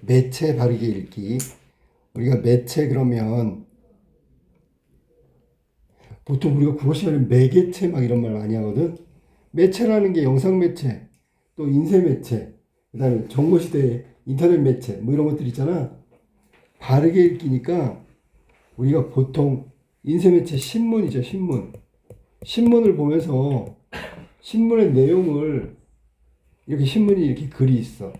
매체 바르게 읽기. 우리가 매체 그러면 보통 우리가 국어 시간에 매개체 막 이런 말 많이 하거든. 매체라는 게 영상 매체, 또 인쇄 매체, 그다음에 정보 시대의 인터넷 매체 뭐 이런 것들 있잖아. 바르게 읽기니까 우리가 보통 인쇄 매체 신문이죠, 신문. 신문을 보면서 신문의 내용을 이렇게 신문이 이렇게 글이 있어.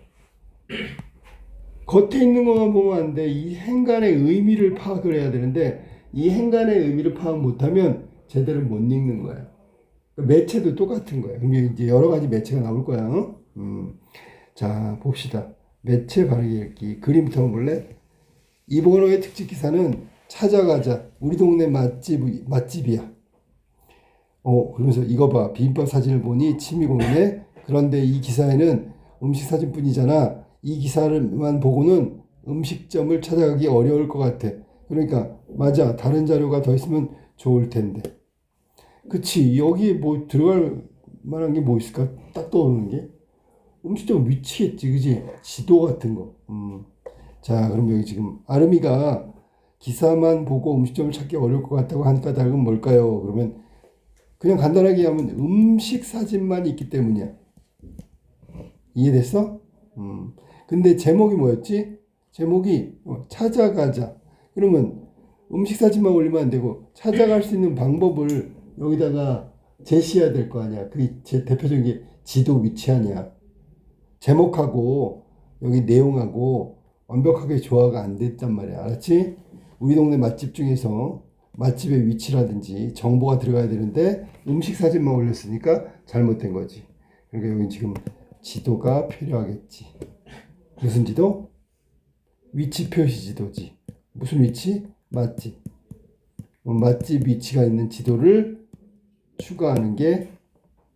겉에 있는 것만 보면 안 돼. 이 행간의 의미를 파악을 해야 되는데 이 행간의 의미를 파악 못하면 제대로 못 읽는 거야. 매체도 똑같은 거야. 그럼 이제 여러 가지 매체가 나올 거야. 어? 자, 봅시다. 매체 바르게 읽기. 그림부터 한번 볼래? 이번호의 특집 기사는 찾아가자. 우리 동네 맛집이야. 그러면서 이거 봐. 비빔밥 사진을 보니 침이 고이네. 그런데 이 기사에는 음식 사진뿐이잖아. 이 기사를만 보고는 음식점을 찾아가기 어려울 것 같아. 그러니까 맞아. 다른 자료가 더 있으면 좋을 텐데. 그치. 여기 뭐 들어갈 만한 게 뭐 있을까? 딱 떠오르는 게 음식점 위치겠지. 그지? 지도 같은 거. 자, 그럼 여기 지금 아름이가 기사만 보고 음식점을 찾기 어려울 것 같다고 한 까닭은 뭘까요? 그러면 그냥 간단하게 하면 음식 사진만 있기 때문이야. 이해됐어? 근데 제목이 뭐였지? 제목이 찾아가자. 그러면 음식 사진만 올리면 안 되고 찾아갈 수 있는 방법을 여기다가 제시해야 될 거 아니야. 그게 제 대표적인 게 지도 위치 아니야. 제목하고 여기 내용하고 완벽하게 조화가 안 됐단 말이야. 알았지? 우리 동네 맛집 중에서 맛집의 위치라든지 정보가 들어가야 되는데 음식 사진만 올렸으니까 잘못된 거지. 그러니까 여기 지금 지도가 필요하겠지. 무슨 지도? 위치 표시 지도지. 무슨 위치? 맛집. 맛집 위치가 있는 지도를 추가하는 게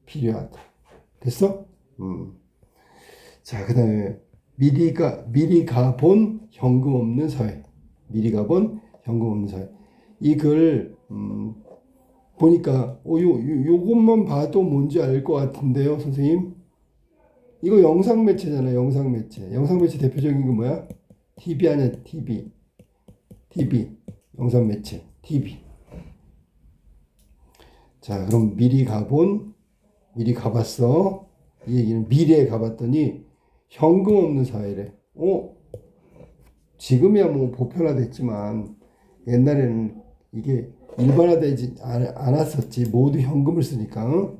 필요하다. 됐어? 자, 그 다음에 미리 가본 현금 없는 사회. 미리 가본 현금 없는 사회. 이 글 보니까 요것만 봐도 뭔지 알 것 같은데요, 선생님. 이거 영상 매체잖아, 영상 매체. 영상 매체 대표적인 게 뭐야? TV 아니야, TV. TV. 영상 매체. TV. 자, 그럼 미리 가봤어. 이 얘기는 미래에 가봤더니 현금 없는 사회래. 지금이야 뭐 보편화됐지만 옛날에는 이게 일반화되지 않았었지. 모두 현금을 쓰니까.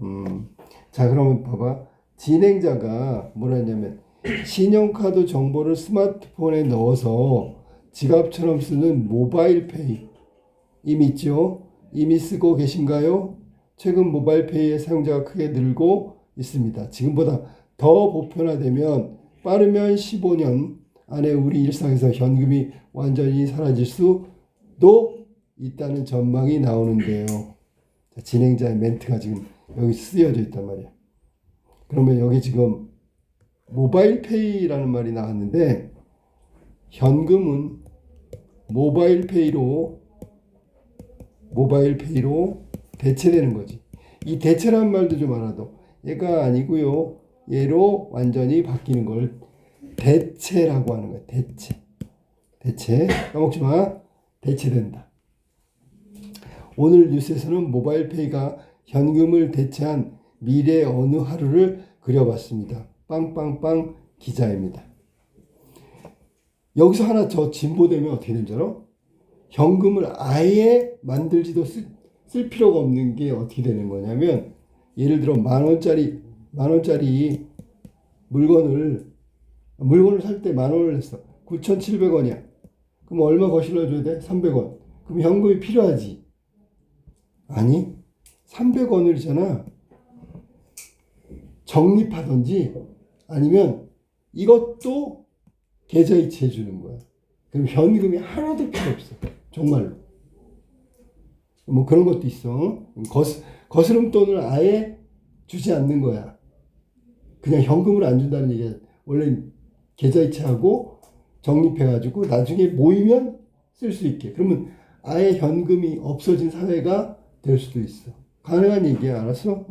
자, 그러면 봐봐. 진행자가 뭐라 했냐면 신용카드 정보를 스마트폰에 넣어서 지갑처럼 쓰는 모바일 페이 이미 있죠? 이미 쓰고 계신가요? 최근 모바일 페이의 사용자가 크게 늘고 있습니다. 지금보다 더 보편화되면 빠르면 15년 안에 우리 일상에서 현금이 완전히 사라질 수도 있다는 전망이 나오는데요. 진행자의 멘트가 지금 여기 쓰여져 있단 말이야. 그러면 여기 지금 모바일 페이라는 말이 나왔는데 현금은 모바일 페이로 대체되는 거지. 이 대체라는 말도 좀 알아도 얘가 아니고요. 얘로 완전히 바뀌는 걸 대체라고 하는 거야. 대체. 까먹지 마. 대체된다. 오늘 뉴스에서는 모바일 페이가 현금을 대체한 미래 어느 하루를 그려봤습니다. 빵빵빵 기자입니다. 여기서 하나 더 진보되면 어떻게 되는 줄 알아? 현금을 아예 만들지도 쓸 필요가 없는 게 어떻게 되는 거냐면 예를 들어 만 원짜리 물건을 살 때 10,000원을 냈어. 9,700원이야. 그럼 얼마 거실러 줘야 돼? 300원. 그럼 현금이 필요하지? 아니, 300원을잖아. 적립하든지 아니면 이것도 계좌이체 해주는 거야. 그럼 현금이 하나도 필요 없어. 정말로. 뭐 그런 것도 있어. 거스름돈을 아예 주지 않는 거야. 그냥 현금을 안 준다는 얘기야. 원래 계좌이체하고 적립해가지고 나중에 모이면 쓸 수 있게. 그러면 아예 현금이 없어진 사회가 될 수도 있어. 가능한 얘기야. 알았어?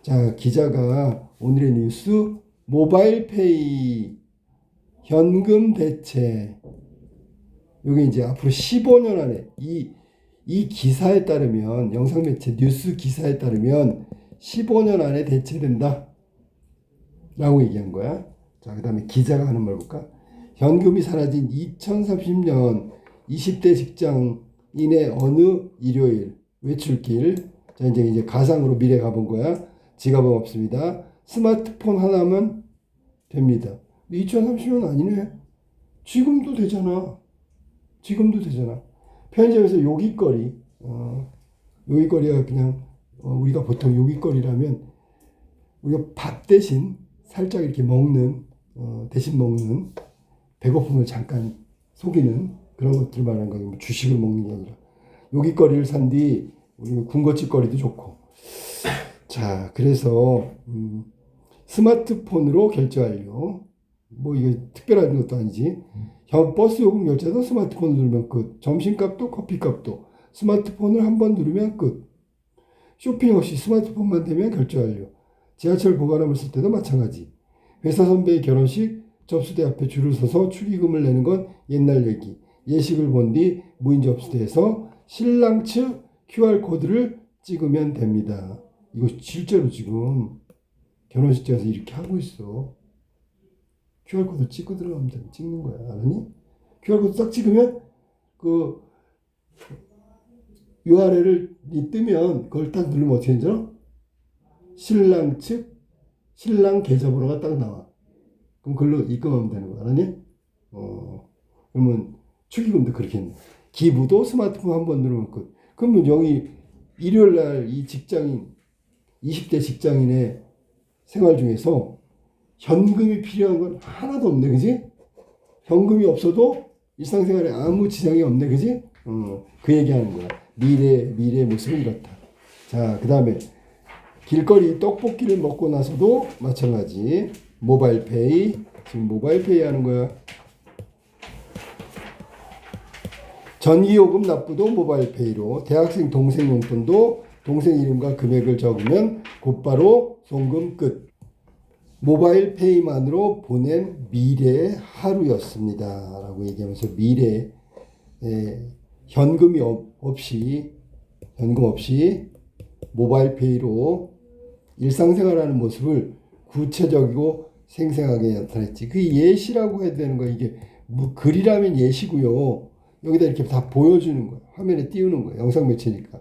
자, 기자가 오늘의 뉴스 모바일 페이 현금 대체. 요게 이제 앞으로 15년 안에 이 기사에 따르면 영상 매체 뉴스 기사에 따르면 15년 안에 대체된다 라고 얘기한 거야. 자, 그 다음에 기자가 하는 말 볼까? 현금이 사라진 2030년 20대 직장인의 어느 일요일 외출길. 자, 이제 가상으로 미래 가본 거야. 지갑은 없습니다. 스마트폰 하나면 됩니다. 2030년 아니네. 지금도 되잖아. 편의점에서 요깃거리. 요깃거리가 그냥 우리가 보통 요깃거리라면 우리가 밥 대신 살짝 이렇게 먹는 대신 먹는 배고픔을 잠깐 속이는 그런 것들 말하는 거예요. 뭐 주식을 먹는 게 아니라 요깃거리를 산 뒤 우리 군것질거리도 좋고. 자, 그래서 스마트폰으로 결제 완료. 뭐 이게 특별한 것도 아니지. 버스 요금 결제도 스마트폰을 누르면 끝. 점심값도 커피값도 스마트폰을 한 번 누르면 끝. 쇼핑 없이 스마트폰만 되면 결제 완료. 지하철 보관함을 쓸 때도 마찬가지. 회사 선배의 결혼식 접수대 앞에 줄을 서서 축의금을 내는 건 옛날 얘기. 예식을 본 뒤 무인 접수대에서 신랑 측 QR코드를 찍으면 됩니다. 이거 실제로 지금 결혼식장에서 이렇게 하고 있어. QR코드 찍고 들어가면 돼. 찍는 거야. 알았니? QR코드 딱 찍으면 그 URL을 뜨면 그걸 딱 누르면 어떻게 되죠? 신랑 측 신랑 계좌번호가 딱 나와. 그럼 그걸로 입금하면 되는 거야. 알았니? 그러면 축의금도 그렇게 했네. 기부도 스마트폰 한 번 누르면 끝. 그러면 여기 일요일 날 이 직장인 20대 직장인의 생활 중에서 현금이 필요한 건 하나도 없네. 그지? 현금이 없어도 일상생활에 아무 지장이 없네. 그지? 그 얘기하는 거야. 미래의 모습은 이렇다. 자, 그 다음에 길거리 떡볶이를 먹고 나서도 마찬가지. 모바일페이. 지금 모바일페이 하는 거야. 전기요금 납부도 모바일페이로. 대학생 동생 용돈도 동생 이름과 금액을 적으면 곧바로 송금 끝. 모바일페이만으로 보낸 미래의 하루였습니다. 라고 얘기하면서 미래에 현금 없이 모바일페이로 일상생활하는 모습을 구체적이고 생생하게 나타냈지. 그 예시라고 해야 되는 거야. 이게 뭐 글이라면 예시고요. 여기다 이렇게 다 보여주는 거야. 화면에 띄우는 거야. 영상 매체니까.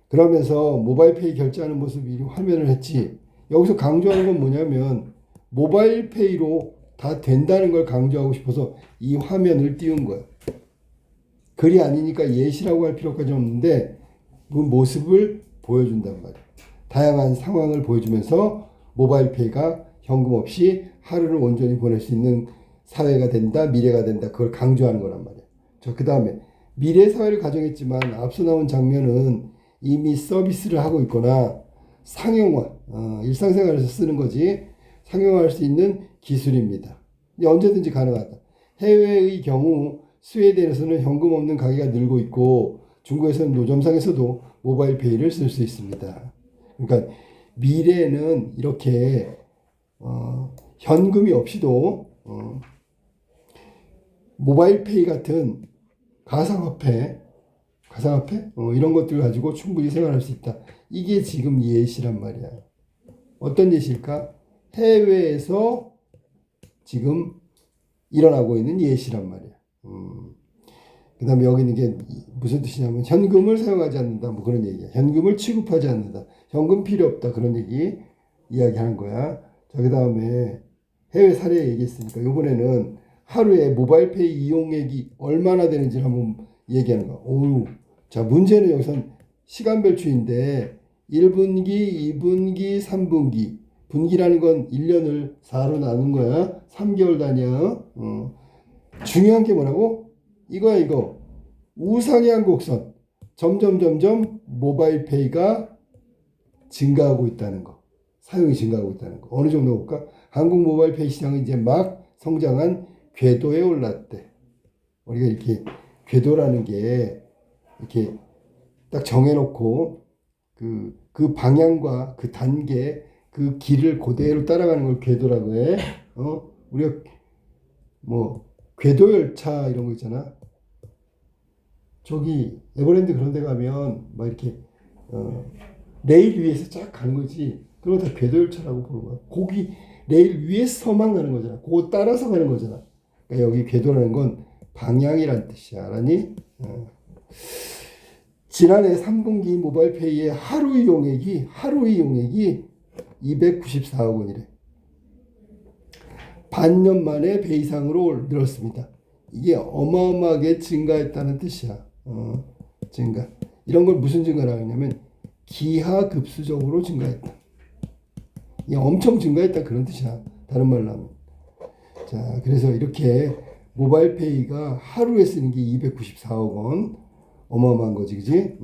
그러면서 모바일페이 결제하는 모습이 화면을 했지. 여기서 강조하는 건 뭐냐면 모바일페이로 다 된다는 걸 강조하고 싶어서 이 화면을 띄운 거야. 글이 아니니까 예시라고 할 필요까지 없는데 그 모습을 보여준단 말이야. 다양한 상황을 보여주면서 모바일페이가 현금 없이 하루를 온전히 보낼 수 있는 사회가 된다, 미래가 된다. 그걸 강조하는 거란 말이야. 자, 그 다음에 미래 사회를 가정했지만 앞서 나온 장면은 이미 서비스를 하고 있거나 상용화, 일상생활에서 쓰는 거지. 상용화할 수 있는 기술입니다. 언제든지 가능하다. 해외의 경우 스웨덴에서는 현금 없는 가게가 늘고 있고 중국에서는 노점상에서도 모바일페이를 쓸 수 있습니다. 그러니까 미래에는 이렇게 현금이 없이도 모바일페이 같은 가상화폐 이런 것들 가지고 충분히 생활할 수 있다. 이게 지금 예시란 말이야. 어떤 예시일까? 해외에서 지금 일어나고 있는 예시란 말이야. 그 다음에 여기 있는 게 무슨 뜻이냐면 현금을 사용하지 않는다. 뭐 그런 얘기야. 현금을 취급하지 않는다. 현금 필요 없다. 그런 이야기하는 거야. 자, 그 다음에 해외 사례 얘기했으니까 이번에는 하루에 모바일페이 이용액이 얼마나 되는지를 한번 얘기하는 거야. 오우. 자, 문제는 여기선 시간별추인데 1분기, 2분기, 3분기. 분기라는 건 1년을 4로 나눈 거야. 3개월 단위야. 중요한 게 뭐라고? 이거. 우상향 곡선. 점점 모바일페이가 증가하고 있다는 거. 사용이 증가하고 있다는 거. 어느 정도 볼까? 한국 모바일페이 시장은 이제 막 성장한 궤도에 올랐대. 우리가 이렇게 궤도라는 게 이렇게 딱 정해놓고 그 방향과 그 단계, 그 길을 그대로 따라가는 걸 궤도라고 해. 우리가 뭐 궤도열차 이런 거 있잖아. 저기 에버랜드 그런 데 가면 막 이렇게 레일 위에서 쫙 가는 거지. 그런 거 다 궤도열차라고 보는 거야. 거기 레일 위에서만 가는 거잖아. 그거 따라서 가는 거잖아. 그러니까 여기 궤도라는 건 방향이란 뜻이야. 알았니? 지난해 3분기 모바일페이의 하루 이용액이 294억 원이래. 반년 만에 배 이상으로 늘었습니다. 이게 어마어마하게 증가했다는 뜻이야. 증가. 이런 걸 무슨 증가라고 하냐면 기하급수적으로 증가했다. 이게 엄청 증가했다 그런 뜻이야. 다른 말로 하면. 자, 그래서 이렇게 모바일페이가 하루에 쓰는 게 294억 원. 어마어마한 거지, 그지?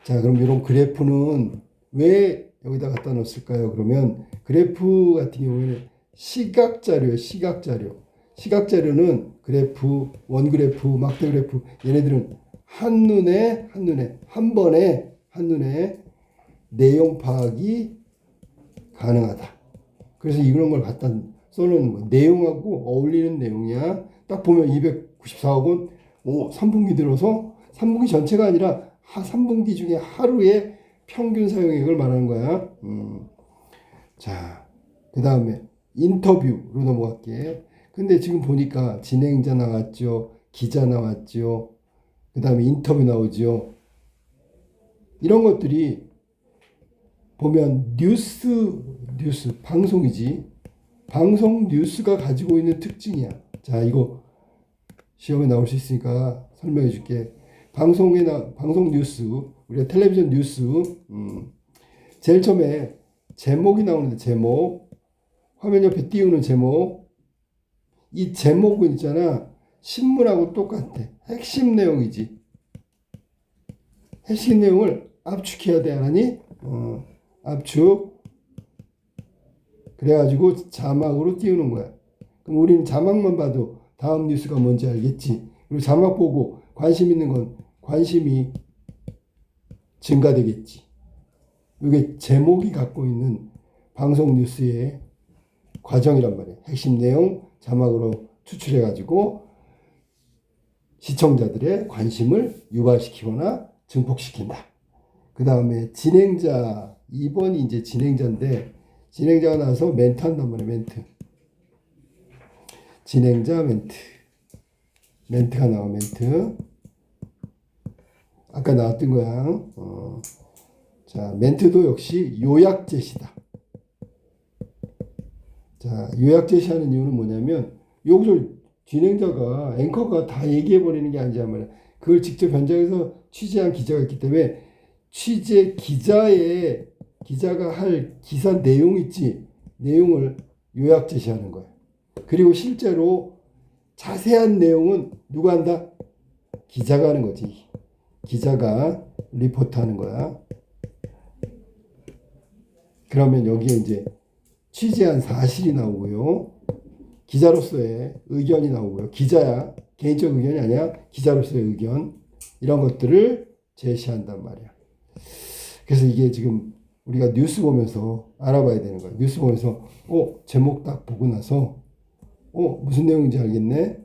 자, 그럼 이런 그래프는 왜 여기다 갖다 놓았을까요? 그러면 그래프 같은 경우에는 시각자료예요, 시각자료. 시각자료는 그래프, 원그래프, 막대 그래프, 얘네들은 한눈에, 한 번에, 내용 파악이 가능하다. 그래서 이런 걸 갖다 써놓는 거야. 내용하고 어울리는 내용이야. 딱 보면 294억 원, 3분기 들어서 3분기 전체가 아니라 3분기 중에 하루에 평균 사용액을 말하는 거야. 자, 그 다음에 인터뷰로 넘어갈게. 근데 지금 보니까 진행자 나왔죠. 기자 나왔죠. 그 다음에 인터뷰 나오죠. 이런 것들이 보면 뉴스, 방송이지. 방송 뉴스가 가지고 있는 특징이야. 자, 이거 시험에 나올 수 있으니까 설명해 줄게. 방송 뉴스, 우리가 텔레비전 뉴스, 제일 처음에 제목이 나오는데 제목, 화면 옆에 띄우는 제목, 이 제목은 있잖아. 신문하고 똑같아. 핵심 내용이지. 핵심 내용을 압축해야 돼, 하니? 압축. 그래가지고 자막으로 띄우는 거야. 그럼 우리는 자막만 봐도 다음 뉴스가 뭔지 알겠지. 그리고 자막 보고 관심 있는 건 관심이 증가되겠지. 이게 제목이 갖고 있는 방송 뉴스의 과정이란 말이에요. 핵심 내용 자막으로 추출해가지고 시청자들의 관심을 유발시키거나 증폭시킨다. 그 다음에 진행자, 2번이 이제 진행자인데, 진행자가 나와서 멘트 한단 말이에요. 멘트. 진행자 멘트. 멘트가 나와, 멘트. 아까 나왔던 거야. 자, 멘트도 역시 요약 제시다. 자, 요약 제시하는 이유는 뭐냐면, 여기서 진행자가, 앵커가 다 얘기해버리는 게 아니란 말이야. 그걸 직접 현장에서 취재한 기자가 있기 때문에, 기자가 할 기사 내용 있지, 내용을 요약 제시하는 거야. 그리고 실제로 자세한 내용은 누가 한다? 기자가 하는 거지. 기자가 리포트 하는 거야. 그러면 여기에 이제 취재한 사실이 나오고요. 기자로서의 의견이 나오고요. 기자야. 개인적 의견이 아니야. 기자로서의 의견. 이런 것들을 제시한단 말이야. 그래서 이게 지금 우리가 뉴스 보면서 알아봐야 되는 거야. 뉴스 보면서 제목 딱 보고 나서 무슨 내용인지 알겠네.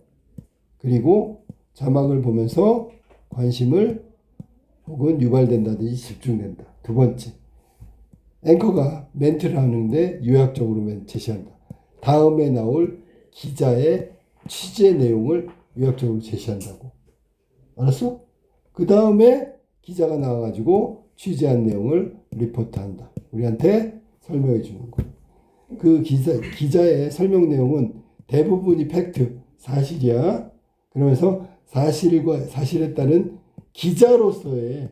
그리고 자막을 보면서 관심을 혹은 유발된다든지 집중된다. 두 번째, 앵커가 멘트를 하는데 요약적으로 제시한다. 다음에 나올 기자의 취재 내용을 요약적으로 제시한다고. 알았어? 그 다음에 기자가 나와가지고 취재한 내용을 리포트한다. 우리한테 설명해 주는 거. 그 기자의 설명 내용은 대부분이 팩트, 사실이야. 그러면서 사실에 따른 기자로서의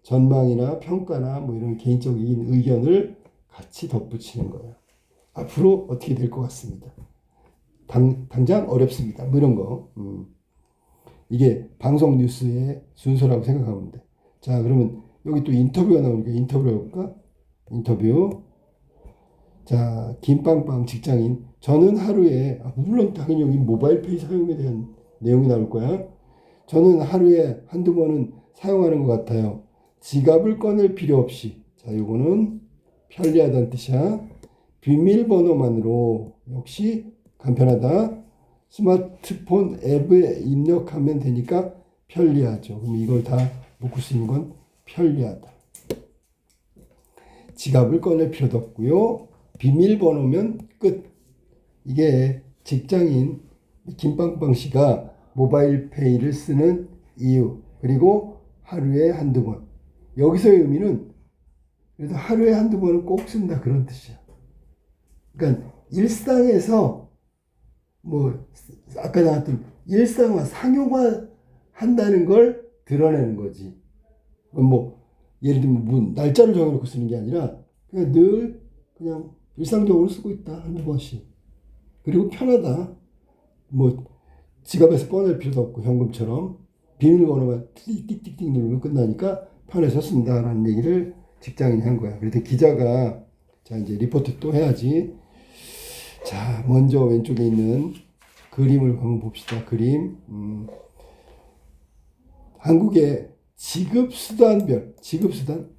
전망이나 평가나 뭐 이런 개인적인 의견을 같이 덧붙이는 거예요. 앞으로 어떻게 될 것 같습니다. 당장 어렵습니다. 뭐 이런 거. 이게 방송 뉴스의 순서라고 생각하면 돼. 자, 그러면 여기 또 인터뷰가 나오니까 인터뷰를 해볼까? 인터뷰. 자, 김빵빵 직장인. 저는 하루에, 물론 당연히 여기 모바일페이 사용에 대한 내용이 나올 거야. 저는 하루에 한두 번은 사용하는 것 같아요. 지갑을 꺼낼 필요 없이. 자, 요거는 편리하다는 뜻이야. 비밀번호만으로 역시 간편하다. 스마트폰 앱에 입력하면 되니까 편리하죠. 그럼 이걸 다 묶을 수 있는 건 편리하다. 지갑을 꺼낼 필요도 없고요. 비밀번호면 끝. 이게 직장인 김빵빵 씨가 모바일 페이를 쓰는 이유. 그리고 하루에 한두 번. 여기서의 의미는 그래도 하루에 한두 번은 꼭 쓴다 그런 뜻이야. 그러니까 일상에서 뭐 아까 나왔던 일상화 상용화 한다는 걸 드러내는 거지. 뭐 예를 들면 뭐 날짜를 정해놓고 쓰는 게 아니라 그냥 늘 그냥 일상적으로 쓰고 있다 한두 번씩. 그리고 편하다. 뭐 지갑에서 꺼낼 필요도 없고 현금처럼 비밀번호만 띡띡띡띡 누르면 끝나니까 편해서 쓴다라는 얘기를 직장인이 한 거야. 그래서 기자가 자 이제 리포트 또 해야지. 자 먼저 왼쪽에 있는 그림을 한번 봅시다. 그림. 한국의 지급수단별 지급수단.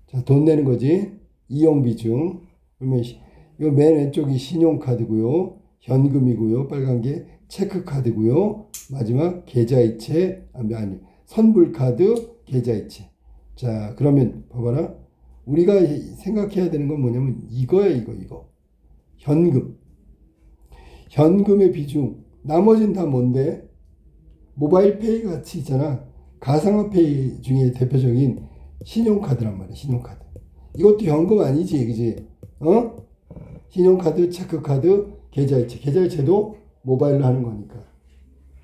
자 돈 내는 거지. 이용비중. 그러면 이거 맨 왼쪽이 신용카드고요. 현금이고요. 빨간 게 체크카드고요. 마지막 계좌이체 아니 선불카드 계좌이체. 자 그러면 봐봐라. 우리가 생각해야 되는 건 뭐냐면 이거야 이거. 현금의 비중. 나머지는 다 뭔데? 모바일 페이 같이 있잖아. 가상화페이 중에 대표적인 신용카드란 말이야. 신용카드. 이것도 현금 아니지, 그지? 신용카드, 체크카드, 계좌이체. 계좌이체도 모바일로 하는 거니까.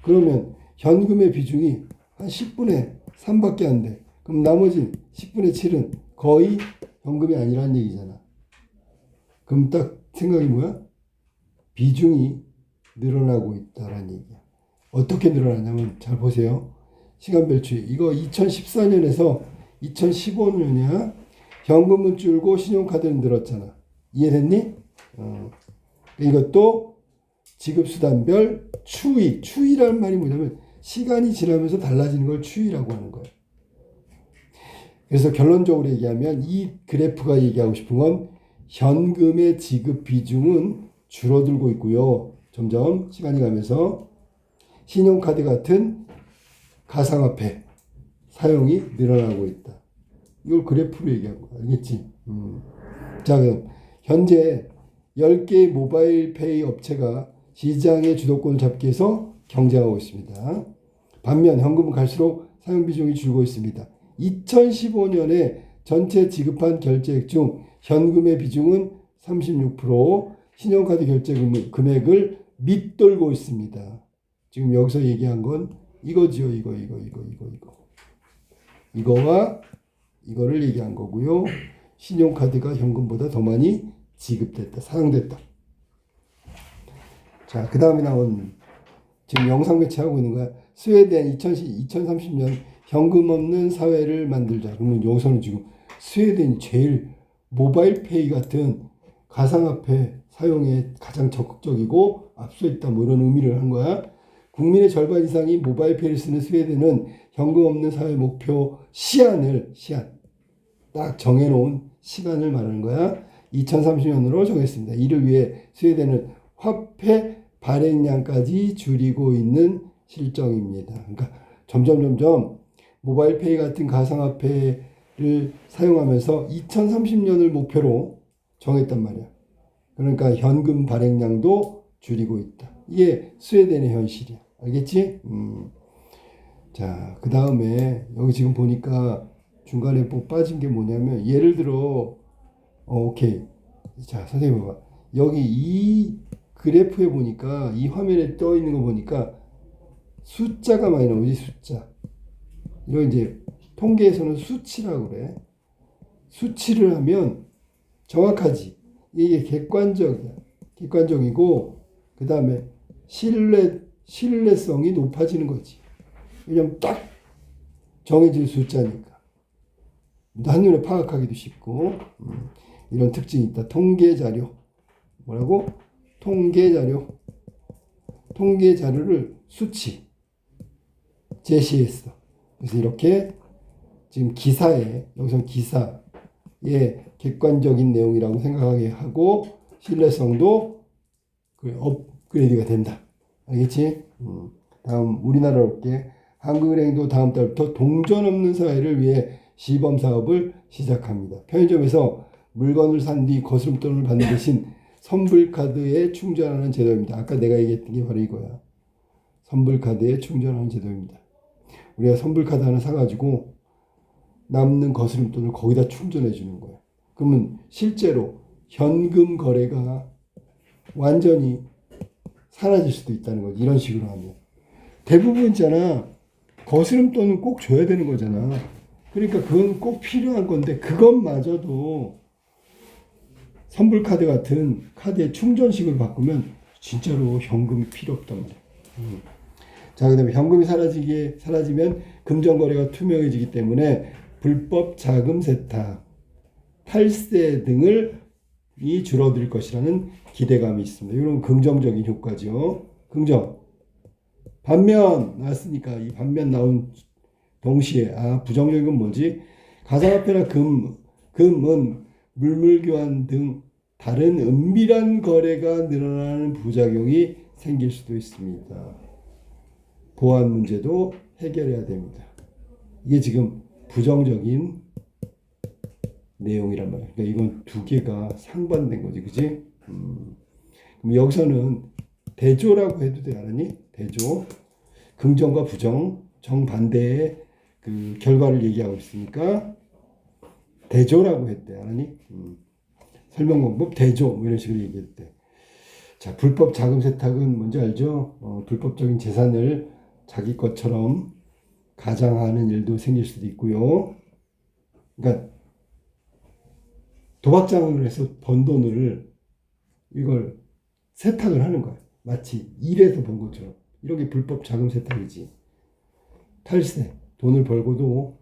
그러면 현금의 비중이 한 10분의 3밖에 안 돼. 그럼 나머지 10분의 7은 거의 현금이 아니라는 얘기잖아. 그럼 딱 생각이 뭐야? 비중이 늘어나고 있다라는 얘기야. 어떻게 늘어나냐면 잘 보세요. 시간별 추이. 이거 2014년에서 2015년이야. 현금은 줄고 신용카드는 늘었잖아. 이해됐니? 이것도 지급수단별 추이. 추이라는 말이 뭐냐면 시간이 지나면서 달라지는 걸 추이라고 하는 거예요. 그래서 결론적으로 얘기하면 이 그래프가 얘기하고 싶은 건 현금의 지급 비중은 줄어들고 있고요. 점점 시간이 가면서 신용카드 같은 가상화폐 사용이 늘어나고 있다. 이걸 그래프로 얘기한 거야. 알겠지? 자, 그럼 현재 10개의 모바일 페이 업체가 시장의 주도권을 잡기 위해서 경쟁하고 있습니다. 반면 현금은 갈수록 사용 비중이 줄고 있습니다. 2015년에 전체 지급한 결제액 중 현금의 비중은 36%, 신용카드 결제 금액을 밑돌고 있습니다. 지금 여기서 얘기한 건 이거지요. 이거와 이거를 얘기한 거고요. 신용카드가 현금보다 더 많이 지급됐다. 사용됐다. 자, 그 다음에 나온 지금 영상 매체하고 있는 거야. 스웨덴 2030년 현금 없는 사회를 만들자. 그러면 여기서는 지금 스웨덴이 제일 모바일 페이 같은 가상화폐 사용에 가장 적극적이고 앞서 있다. 뭐 이런 의미를 한 거야. 국민의 절반 이상이 모바일 페이를 쓰는 스웨덴은 현금 없는 사회 목표 시한 딱 정해놓은 시간을 말하는 거야. 2030년으로 정했습니다. 이를 위해 스웨덴은 화폐 발행량까지 줄이고 있는 실정입니다. 그러니까 점점 모바일 페이 같은 가상화폐를 사용하면서 2030년을 목표로 정했단 말이야. 그러니까 현금 발행량도 줄이고 있다. 이게 스웨덴의 현실이야. 알겠지? 자, 그 다음에 여기 지금 보니까 중간에 뭐 빠진 게 뭐냐면 예를 들어 오케이. 자, 선생님 봐봐. 여기 이 그래프에 보니까 이 화면에 떠 있는 거 보니까 숫자가 많이 나오지. 숫자. 이거 이제 통계에서는 수치라고 그래. 수치를 하면 정확하지. 이게 객관적이야. 객관적이고 그 다음에 신뢰성이 높아지는 거지. 왜냐면 딱 정해진 숫자니까. 한눈에 파악하기도 쉽고 이런 특징이 있다. 통계 자료. 뭐라고? 통계 자료를 수치 제시했어. 그래서 이렇게 지금 기사에 여기서 기사의 객관적인 내용이라고 생각하게 하고 신뢰성도 그 업그레이드가 된다. 알겠지? 다음 우리나라로 올게. 한국은행도 다음 달부터 동전 없는 사회를 위해 시범 사업을 시작합니다. 편의점에서 물건을 산 뒤 거스름돈을 받는 대신 선불카드에 충전하는 제도입니다. 아까 내가 얘기했던 게 바로 이거야. 선불카드에 충전하는 제도입니다. 우리가 선불카드 하나 사가지고 남는 거스름돈을 거기다 충전해 주는 거야. 그러면 실제로 현금 거래가 완전히 사라질 수도 있다는 거지. 이런 식으로 하면. 대부분 있잖아. 거스름돈은 꼭 줘야 되는 거잖아. 그러니까 그건 꼭 필요한 건데 그것마저도 선불카드 같은 카드의 충전식을 바꾸면 진짜로 현금이 필요 없단 말이야. 자, 그 다음에 현금이 사라지면 금전거래가 투명해지기 때문에 불법 자금 세탁, 탈세 등을 이 줄어들 것이라는 기대감이 있습니다. 이런 긍정적인 효과죠. 긍정. 반면 나왔으니까 이 반면 나온 동시에 부정적인 건 뭐지? 가상화폐나 금은 물물교환 등 다른 은밀한 거래가 늘어나는 부작용이 생길 수도 있습니다. 보안 문제도 해결해야 됩니다. 이게 지금 부정적인 내용이란 말이야. 그러니까 이건 두 개가 상반된 거지, 그지? 그럼 여기서는 대조라고 해도 돼, 알았니? 대조. 긍정과 부정, 정반대의 그 결과를 얘기하고 있으니까 대조라고 했대, 알았니? 설명 방법 대조 뭐 이런 식으로 얘기했대. 자, 불법 자금 세탁은 뭔지 알죠? 불법적인 재산을 자기 것처럼 가장하는 일도 생길 수도 있고요. 그러니까 도박장을 해서 번 돈을 이걸 세탁을 하는 거야. 마치 일해서 번 것처럼. 이런 게 불법 자금 세탁이지. 탈세, 돈을 벌고도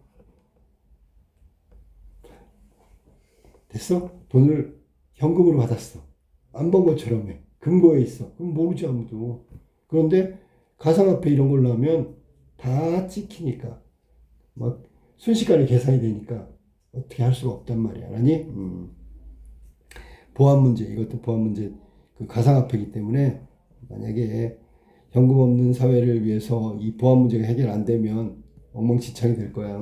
됐어? 돈을 현금으로 받았어. 안 번 것처럼 해. 금고에 있어. 그럼 모르지 아무도. 그런데 가상화폐 이런 걸로 하면 다 찍히니까 막 순식간에 계산이 되니까 어떻게 할 수가 없단 말이야. 아니? 보안 문제, 이것도 보안 문제, 그 가상화폐이기 때문에 만약에 현금 없는 사회를 위해서 이 보안 문제가 해결 안 되면 엉망진창이 될 거야.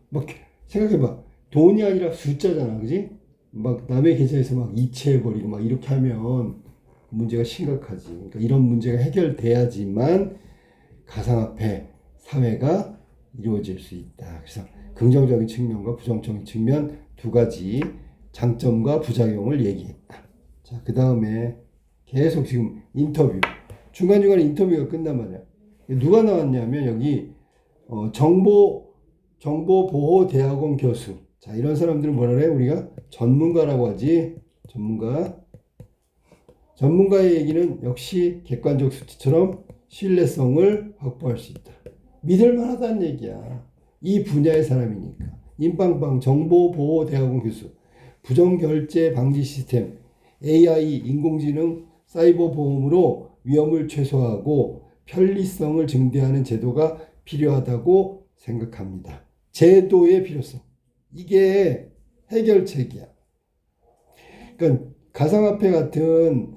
막 생각해봐. 돈이 아니라 숫자잖아, 그지? 막 남의 계좌에서 막 이체해버리고 막 이렇게 하면 문제가 심각하지. 그러니까 이런 문제가 해결돼야지만 가상화폐 사회가 이루어질 수 있다. 그래서 긍정적인 측면과 부정적인 측면 두 가지 장점과 부작용을 얘기했다. 자, 그 다음에 계속 지금 인터뷰. 중간중간에 인터뷰가 끝난 말이야. 누가 나왔냐면 여기 정보보호대학원 교수. 자, 이런 사람들은 뭐라 그래? 우리가 전문가라고 하지. 전문가의 얘기는 역시 객관적 수치처럼 신뢰성을 확보할 수 있다. 믿을만하다는 얘기야. 이 분야의 사람이니까. 임빵빵 정보보호대학원 교수. 부정결제 방지 시스템, AI, 인공지능, 사이버 보험으로 위험을 최소화하고 편리성을 증대하는 제도가 필요하다고 생각합니다. 제도의 필요성. 이게 해결책이야. 그러니까 가상화폐 같은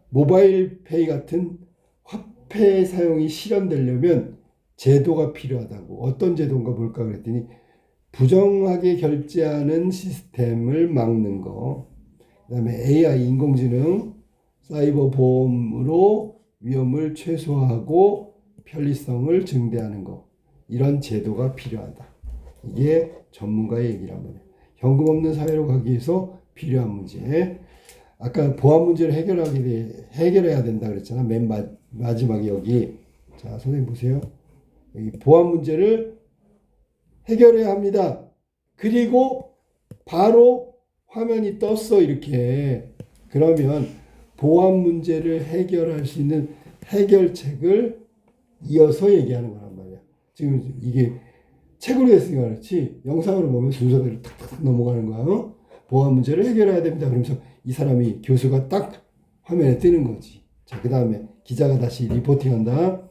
모바일 페이 같은 화폐 사용이 실현되려면 제도가 필요하다고. 어떤 제도인가 볼까 그랬더니 부정하게 결제하는 시스템을 막는 거, 그 다음에 AI, 인공지능, 사이버 보험으로 위험을 최소화하고 편리성을 증대하는 거, 이런 제도가 필요하다. 이게 전문가의 얘기란 말이에요. 현금 없는 사회로 가기 위해서 필요한 문제. 아까 보안 문제를 해결해야 된다 그랬잖아. 맨 마지막에 여기. 자, 선생님 보세요. 여기 보안 문제를 해결해야 합니다. 그리고 바로 화면이 떴어, 이렇게. 그러면 보안 문제를 해결할 수 있는 해결책을 이어서 얘기하는 거란 말이야. 지금 이게 책으로 했으니까 그렇지 영상으로 보면 순서대로 탁탁 넘어가는 거야. 보안 문제를 해결해야 됩니다. 그러면서 이 사람이 교수가 딱 화면에 뜨는 거지. 자, 그 다음에 기자가 다시 리포팅한다.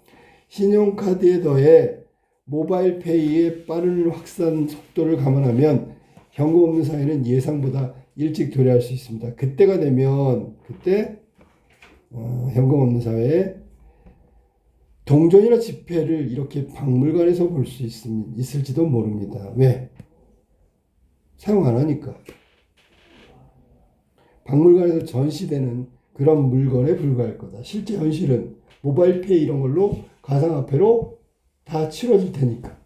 신용카드에 더해 모바일 페이의 빠른 확산 속도를 감안하면 현금 없는 사회는 예상보다 일찍 도래할 수 있습니다. 그때가 되면 그때 현금 없는 사회에 동전이나 지폐를 이렇게 박물관에서 볼 수 있을지도 모릅니다. 왜? 사용 안 하니까. 박물관에서 전시되는 그런 물건에 불과할 거다. 실제 현실은 모바일페이 이런 걸로 가상화폐로 다 치러질 테니까.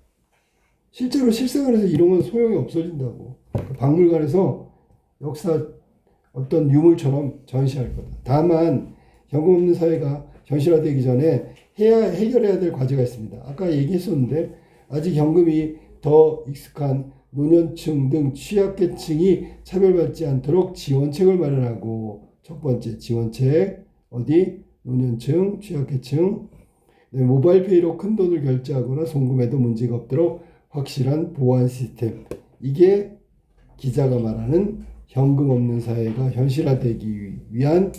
실제로 실생활에서 이런 건 소용이 없어진다고. 박물관에서 역사 어떤 유물처럼 전시할 거다. 다만 현금 없는 사회가 현실화되기 전에 해결해야 될 과제가 있습니다. 아까 얘기했었는데 아직 현금이 더 익숙한 노년층 등 취약계층이 차별받지 않도록 지원책을 마련하고, 첫 번째 지원책 어디? 노년층, 취약계층. 모바일페이로 큰 돈을 결제하거나 송금해도 문제가 없도록 확실한 보안 시스템. 이게 기자가 말하는 현금 없는 사회가 현실화되기 위한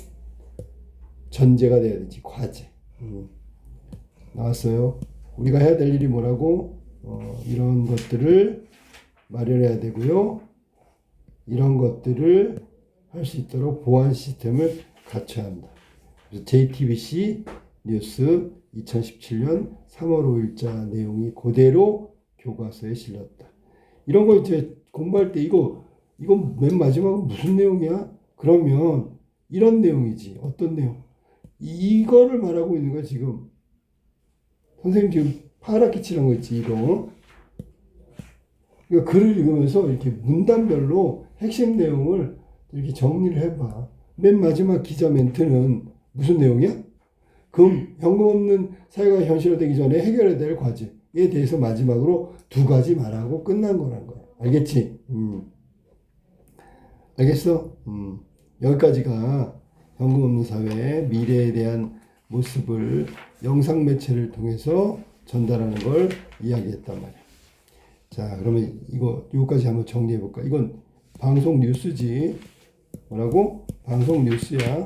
전제가 돼야 되지. 과제. 나왔어요. 우리가 해야 될 일이 뭐라고? 이런 것들을 마련해야 되고요. 이런 것들을 할 수 있도록 보안 시스템을 갖춰야 한다. 그래서 JTBC 뉴스 2017년 3월 5일자 내용이 그대로 교과서에 실렸다. 이런 거 이제 공부할 때 이거 맨 마지막은 무슨 내용이야? 그러면 이런 내용이지. 어떤 내용? 이거를 말하고 있는 거야 지금. 선생님 지금 파랗게 칠한 거 있지 이거. 그러니까 글을 읽으면서 이렇게 문단별로 핵심 내용을 이렇게 정리를 해봐. 맨 마지막 기자 멘트는 무슨 내용이야? 그럼 현금 없는 사회가 현실화되기 전에 해결해야 될 과제에 대해서 마지막으로 2가지 말하고 끝난 거란 거야. 알겠지? 알겠어? 여기까지가 현금 없는 사회의 미래에 대한 모습을 영상 매체를 통해서 전달하는 걸 이야기했단 말이야. 자, 그러면 이거까지 한번 정리해 볼까? 이건 방송 뉴스지. 뭐라고? 방송 뉴스야.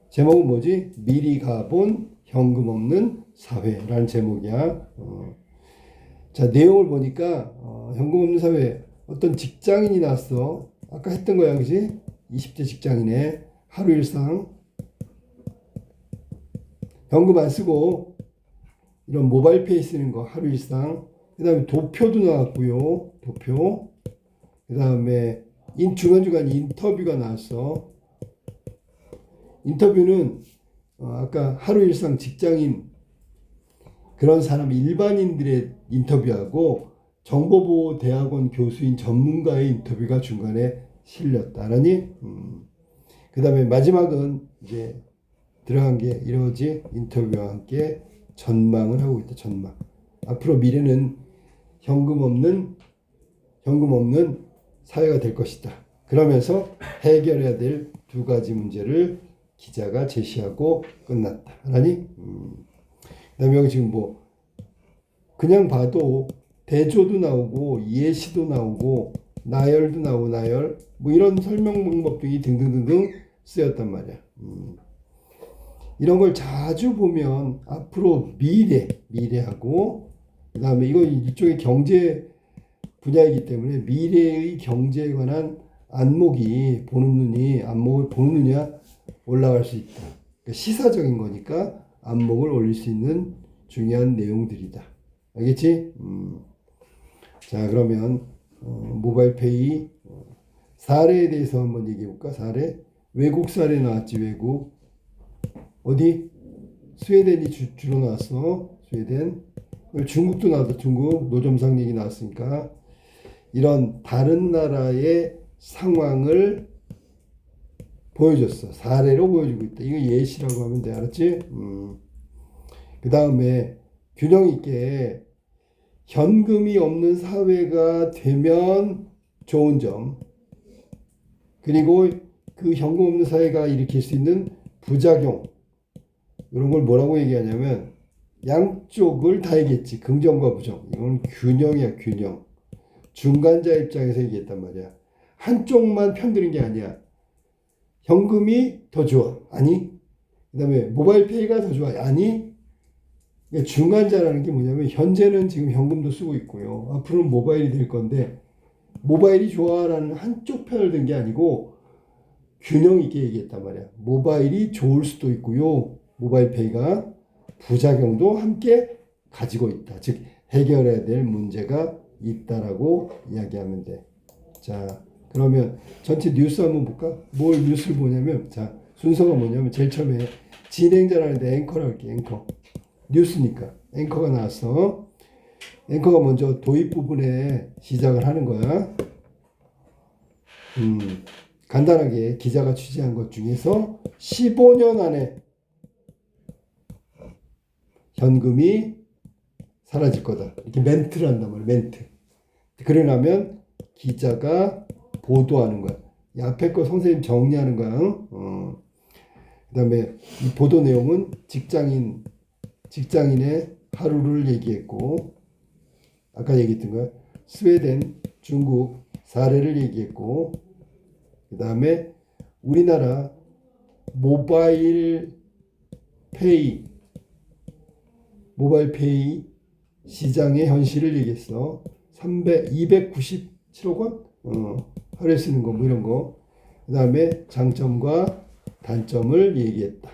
제목은 뭐지? 미리 가본 현금 없는 사회라는 제목이야. 자, 내용을 보니까 현금 없는 사회 어떤 직장인이 나왔어. 아까 했던 거야, 그지? 20대 직장인의 하루 일상. 현금 안 쓰고 이런 모바일페이 쓰는 거 하루 일상. 그 다음에 도표도 나왔고요. 도표. 그 다음에 중간중간 인터뷰가 나왔어. 인터뷰는 아까 하루 일상 직장인 그런 사람 일반인들의 인터뷰하고 정보보호대학원 교수인 전문가의 인터뷰가 중간에 실렸다라니. 그 다음에 마지막은 이제 들어간 게 이러지. 인터뷰와 함께 전망을 하고 있다. 전망. 앞으로 미래는 현금 없는 사회가 될 것이다. 그러면서 해결해야 될 2가지 문제를 기자가 제시하고 끝났다. 하니? 그다음에 여기 지금 뭐 그냥 봐도 대조도 나오고 예시도 나오고 나열도 나오고 나열 뭐 이런 설명 방법 등이 등등등등 쓰였단 말이야. 이런 걸 자주 보면 앞으로 미래하고 그다음에 이거 일종의 경제 분야이기 때문에 미래의 경제에 관한 안목을 보는 눈이 올라갈 수 있다. 그러니까 시사적인 거니까 안목을 올릴 수 있는 중요한 내용들이다. 알겠지? 자, 그러면 모바일페이 사례에 대해서 한번 얘기해 볼까? 사례. 외국 사례 나왔지. 외국. 어디? 스웨덴이 주로 나왔어. 스웨덴. 중국도 나왔다. 중국 노점상 얘기 나왔으니까 이런 다른 나라의 상황을 보여줬어. 사례로 보여주고 있다. 이거 예시라고 하면 돼. 알았지? 그 다음에 균형 있게 현금이 없는 사회가 되면 좋은 점, 그리고 그 현금 없는 사회가 일으킬 수 있는 부작용, 이런 걸 뭐라고 얘기하냐면 양쪽을 다 얘기했지. 긍정과 부정. 이건 균형이야. 균형. 중간자 입장에서 얘기했단 말이야. 한쪽만 편드는 게 아니야. 현금이 더 좋아. 아니. 그 다음에 모바일페이가 더 좋아. 아니. 그러니까 중간자라는 게 뭐냐면 현재는 지금 현금도 쓰고 있고요. 앞으로는 모바일이 될 건데 모바일이 좋아라는 한쪽 편을 든 게 아니고 균형 있게 얘기했단 말이야. 모바일이 좋을 수도 있고요. 모바일 페이가 부작용도 함께 가지고 있다. 즉 해결해야 될 문제가 있다라고 이야기하면 돼. 자, 그러면 전체 뉴스 한번 볼까? 뭘 뉴스를 보냐면, 자, 순서가 뭐냐면 제일 처음에 진행자라는데 앵커라고 할게. 앵커. 뉴스니까 앵커가 나왔어. 앵커가 먼저 도입 부분에 시작을 하는 거야. 간단하게 기자가 취재한 것 중에서 15년 안에 현금이 사라질 거다. 이렇게 멘트를 한단 말이야. 멘트. 그러려면 기자가 보도하는 거야. 이 앞에 거 선생님 정리하는 거야. 그 다음에 이 보도 내용은 직장인의 하루를 얘기했고, 아까 얘기했던 거야. 스웨덴, 중국 사례를 얘기했고, 그 다음에 우리나라 모바일 페이 시장의 현실을 얘기했어. 297억 원? 하루에 쓰는 거, 뭐 이런 거. 그 다음에 장점과 단점을 얘기했다.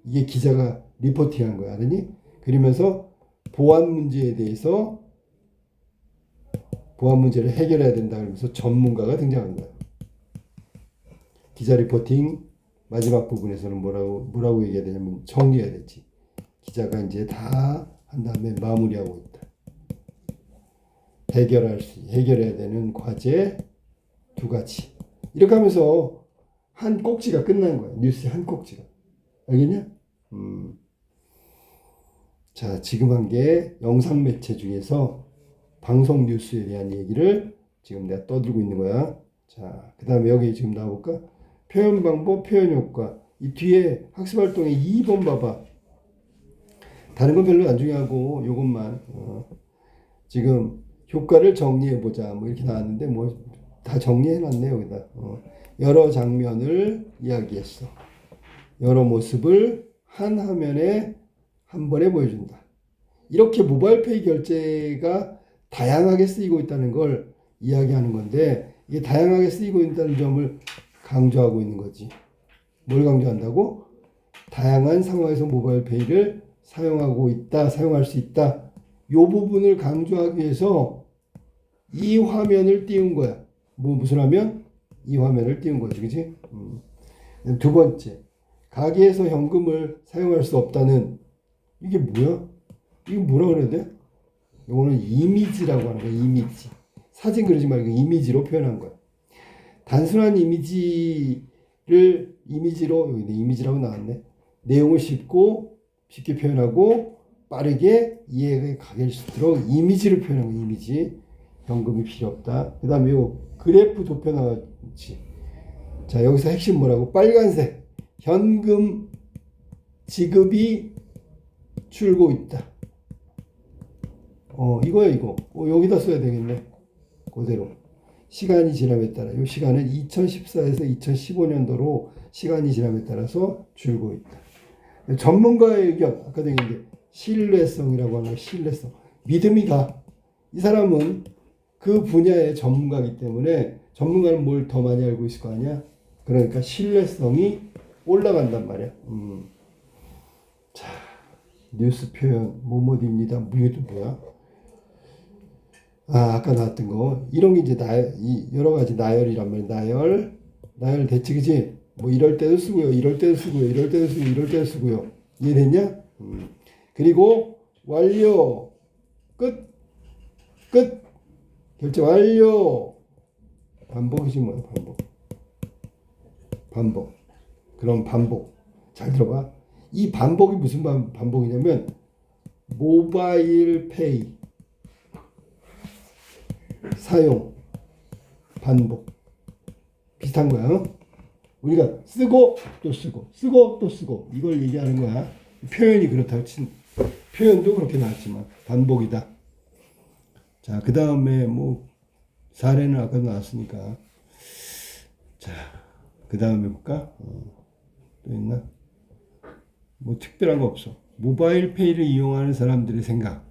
이게 기자가 리포팅한 거야. 알았니? 그러면서 보안 문제에 대해서 보안 문제를 해결해야 된다. 그러면서 전문가가 등장한 거야. 기자 리포팅 마지막 부분에서는 뭐라고 얘기해야 되냐면 정리해야 되지. 기자가 이제 다 한 다음에 마무리하고 있다. 해결해야 되는 과제 2가지. 이렇게 하면서 한 꼭지가 끝난 거야. 뉴스의 한 꼭지가. 알겠냐? 자, 지금 한 게 영상 매체 중에서 방송 뉴스에 대한 얘기를 지금 내가 떠들고 있는 거야. 자, 그 다음에 여기 지금 나와볼까? 표현 방법, 표현 효과. 이 뒤에 학습 활동에 2번 봐봐. 다른 건 별로 안 중요하고 요것만 지금 효과를 정리해보자 뭐 이렇게 나왔는데 뭐 다 정리해놨네 여기다. 여러 장면을 이야기했어. 여러 모습을 한 화면에 한 번에 보여준다. 이렇게 모바일 페이 결제가 다양하게 쓰이고 있다는 걸 이야기하는 건데, 이게 다양하게 쓰이고 있다는 점을 강조하고 있는 거지. 뭘 강조한다고? 다양한 상황에서 모바일 페이를 사용하고 있다, 사용할 수 있다. 요 부분을 강조하기 위해서 이 화면을 띄운 거야. 무슨 화면? 이 화면을 띄운 거지, 그치? 2번째, 가게에서 현금을 사용할 수 없다는, 이게 뭐야? 이거 뭐라 그래야 돼? 이거는 이미지라고 하는 거야. 이미지. 사진 그리지 말고 이미지로 표현한 거야. 단순한 이미지로, 여기 이미지라고 나왔네. 내용을 쉽게 표현하고 빠르게 이해가 가길 수 있도록 이미지를 표현한 거야. 이미지. 현금이 필요 없다. 그 다음에 요 그래프 도표 나왔지. 자, 여기서 핵심 뭐라고? 빨간색. 현금 지급이 줄고 있다. 이거야, 이거. 여기다 써야 되겠네. 그대로. 시간이 지남에 따라, 이 시간은 2014에서 2015년도로 시간이 지남에 따라서 줄고 있다. 전문가의 의견, 아까도 얘기했는데, 신뢰성이라고 하는 신뢰성. 믿음이 가. 이 사람은 그 분야의 전문가이기 때문에, 전문가는 뭘 더 많이 알고 있을 거 아니야? 그러니까 신뢰성이 올라간단 말이야. 자, 뉴스 표현, 뭐뭐입니다. 이게 또 뭐야? 아까 나왔던 거. 이런 게 이제 여러 가지 나열이란 말이야. 나열 대칭이지. 뭐 이럴 때도 쓰고요. 이럴 때도 쓰고요. 이럴 때도 쓰고요. 이럴 때도 쓰고요. 이해됐냐? 그리고 완료. 끝. 결제 완료. 반복이지 뭐. 반복. 그럼 반복. 잘 들어봐. 이 반복이 무슨 반복이냐면 모바일 페이 사용 반복 비슷한 거야. 우리가 쓰고 또 쓰고 이걸 얘기하는 거야. 표현이 그렇다고 표현도 그렇게 나왔지만 반복이다. 자, 그 다음에 뭐 사례는 아까 나왔으니까. 자, 그 다음에 볼까? 또 있나? 뭐 특별한 거 없어. 모바일 페이를 이용하는 사람들의 생각.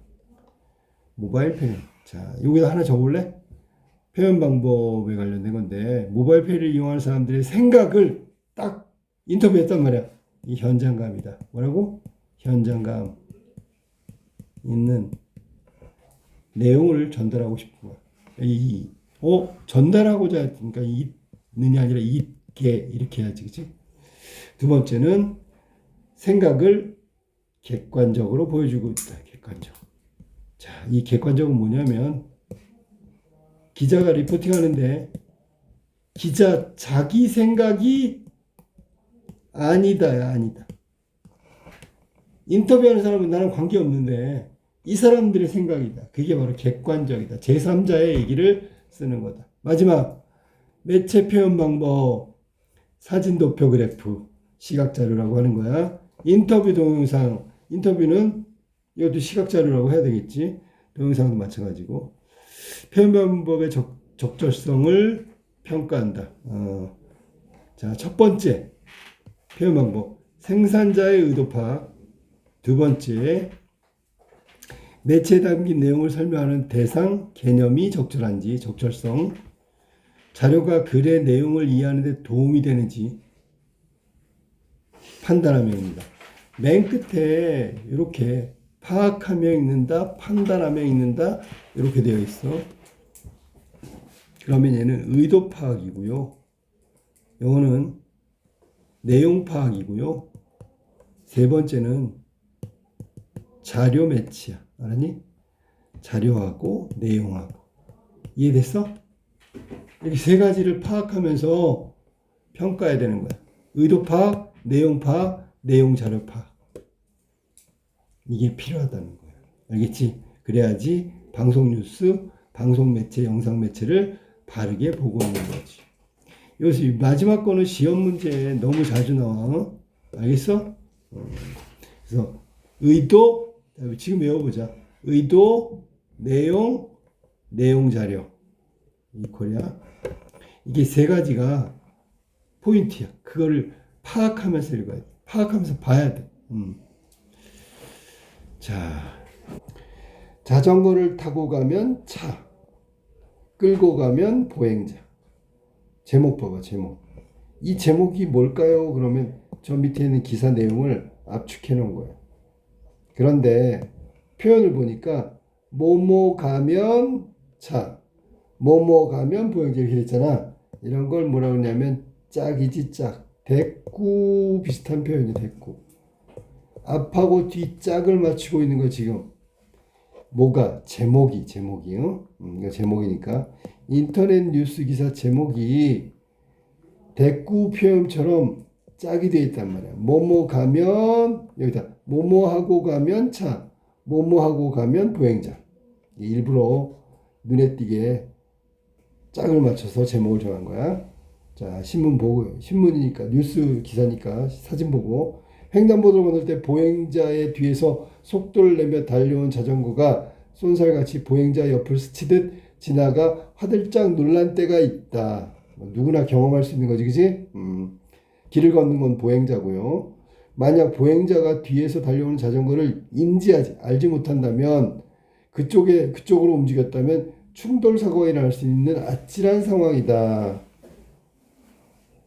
모바일 페이. 자, 여기다 하나 적을래? 표현 방법에 관련된 건데 모바일 페이를 이용하는 사람들의 생각을 딱 인터뷰했단 말이야. 이 현장감이다. 뭐라고? 현장감 있는 내용을 전달하고 싶은 거야. 전달하고자 했으니까 있느냐 아니라 있게 이렇게 해야지, 그치? 두 번째는 생각을 객관적으로 보여주고 있다. 객관적. 자, 이 객관적은 뭐냐면 기자가 리포팅 하는데 기자 자기 생각이 아니다야, 아니다. 인터뷰하는 사람은 나랑 관계없는데 이 사람들의 생각이다. 그게 바로 객관적이다. 제3자의 얘기를 쓰는 거다. 마지막 매체 표현 방법 사진 도표 그래프 시각 자료라고 하는 거야. 인터뷰 동영상 인터뷰는 이것도 시각 자료라고 해야 되겠지. 동영상도 마찬가지고 표현 방법의 적절성을 평가한다. 자, 첫 번째 표현 방법 생산자의 의도 파악. 두 번째 매체에 담긴 내용을 설명하는 대상, 개념이 적절한지, 적절성. 자료가 글의 내용을 이해하는 데 도움이 되는지 판단하며입니다. 맨 끝에 이렇게 파악하며 읽는다, 판단하며 읽는다 이렇게 되어 있어. 그러면 얘는 의도 파악이고요. 요거는 내용 파악이고요. 세 번째는 자료 매치야. 알았니? 자료하고 내용하고. 이해됐어? 이렇게 세 가지를 파악하면서 평가해야 되는 거야. 의도 파악, 내용 파악, 내용 자료 파악. 이게 필요하다는 거야. 알겠지? 그래야지 방송 뉴스, 방송 매체, 영상 매체를 바르게 보고 있는 거지. 여기서 마지막 거는 시험 문제에 너무 자주 나와. 알겠어? 그래서 의도, 지금 외워보자. 의도, 내용, 내용 자료. 이퀄이야. 이게 세 가지가 포인트야. 그거를 파악하면서 읽어야 돼. 파악하면서 봐야 돼. 자, 자전거를 타고 가면 차, 끌고 가면 보행자. 제목 봐봐, 제목. 이 제목이 뭘까요? 그러면 저 밑에 있는 기사 내용을 압축해 놓은 거예요. 그런데 표현을 보니까 뭐뭐 가면 차, 뭐뭐 가면 보행자 이렇게 됐잖아. 이런 걸 뭐라 그러냐면 짝이지 짝. 대꾸 비슷한 표현이 대꾸. 앞하고 뒤 짝을 맞추고 있는 거 지금. 뭐가 제목이 이거 제목이니까 인터넷 뉴스 기사 제목이 대꾸 표현처럼 짝이 되어 있단 말이야. 뭐뭐 가면 여기다 뭐뭐 하고 가면 차, 뭐뭐 하고 가면 보행자. 일부러 눈에 띄게 짝을 맞춰서 제목을 정한 거야. 자, 신문 보고 신문이니까 뉴스 기사니까 사진 보고 횡단보도를 건널 때 보행자의 뒤에서 속도를 내며 달려온 자전거가 쏜살같이 보행자 옆을 스치듯 지나가 화들짝 놀란 때가 있다. 누구나 경험할 수 있는 거지, 그지? 길을 걷는 건 보행자고요. 만약 보행자가 뒤에서 달려오는 자전거를 알지 못한다면 그쪽으로 움직였다면 충돌 사고가 일어날 수 있는 아찔한 상황이다.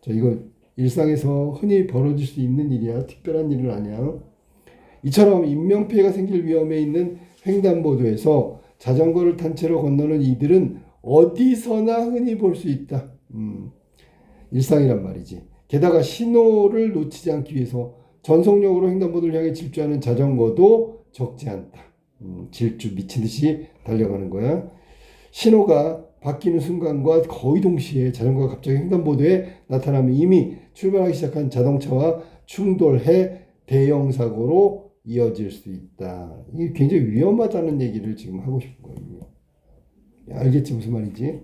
자, 이거 일상에서 흔히 벌어질 수 있는 일이야. 특별한 일은 아니야. 이처럼 인명피해가 생길 위험에 있는 횡단보도에서 자전거를 탄 채로 건너는 이들은 어디서나 흔히 볼 수 있다. 일상이란 말이지. 게다가 신호를 놓치지 않기 위해서 전속력으로 횡단보도를 향해 질주하는 자전거도 적지 않다. 질주 미친 듯이 달려가는 거야. 신호가 바뀌는 순간과 거의 동시에 자전거가 갑자기 횡단보도에 나타나면 이미 출발하기 시작한 자동차와 충돌해 대형 사고로 이어질 수 있다. 이게 굉장히 위험하다는 얘기를 지금 하고 싶은 거예요. 알겠지 무슨 말인지?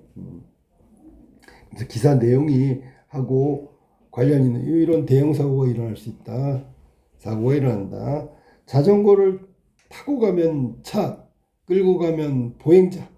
그래서 기사 내용이 하고 관련 있는 이런 대형 사고가 일어날 수 있다. 사고가 일어난다. 자전거를 타고 가면 차, 끌고 가면 보행자.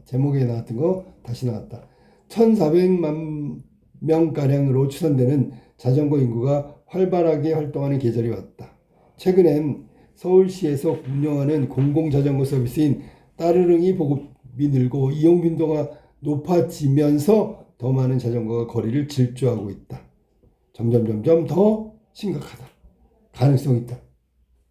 제목에 나왔던 거 다시 나왔다. 1,400만 명가량으로 추산되는 자전거 인구가 활발하게 활동하는 계절이 왔다. 최근엔 서울시에서 운영하는 공공자전거 서비스인 따르릉이 보급이 늘고 이용 빈도가 높아지면서 더 많은 자전거가 거리를 질주하고 있다. 점점 더 심각하다. 가능성 있다.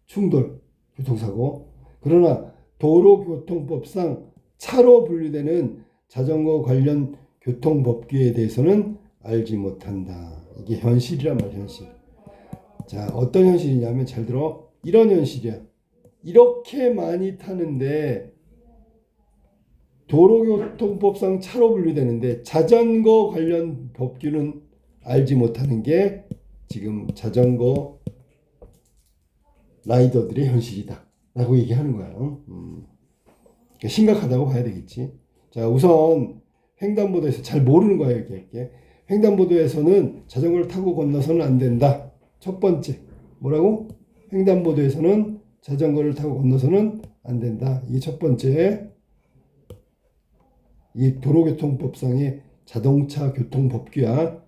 충돌, 교통사고. 그러나 도로교통법상 차로 분류되는 자전거 관련 교통법규에 대해서는 알지 못한다. 이게 현실이란 말이야, 현실. 자, 어떤 현실이냐면 잘 들어. 이런 현실이야. 이렇게 많이 타는데 도로교통법상 차로 분류되는데 자전거 관련 법규는 알지 못하는 게 지금 자전거 라이더들의 현실이다 라고 얘기하는 거야. 심각하다고 봐야 되겠지. 자, 우선 횡단보도에서 잘 모르는 거야. 이렇게 횡단보도에서는 자전거를 타고 건너서는 안 된다. 첫 번째 뭐라고? 횡단보도에서는 자전거를 타고 건너서는 안 된다. 이게 첫 번째. 이 도로교통법상의 자동차 교통법규야.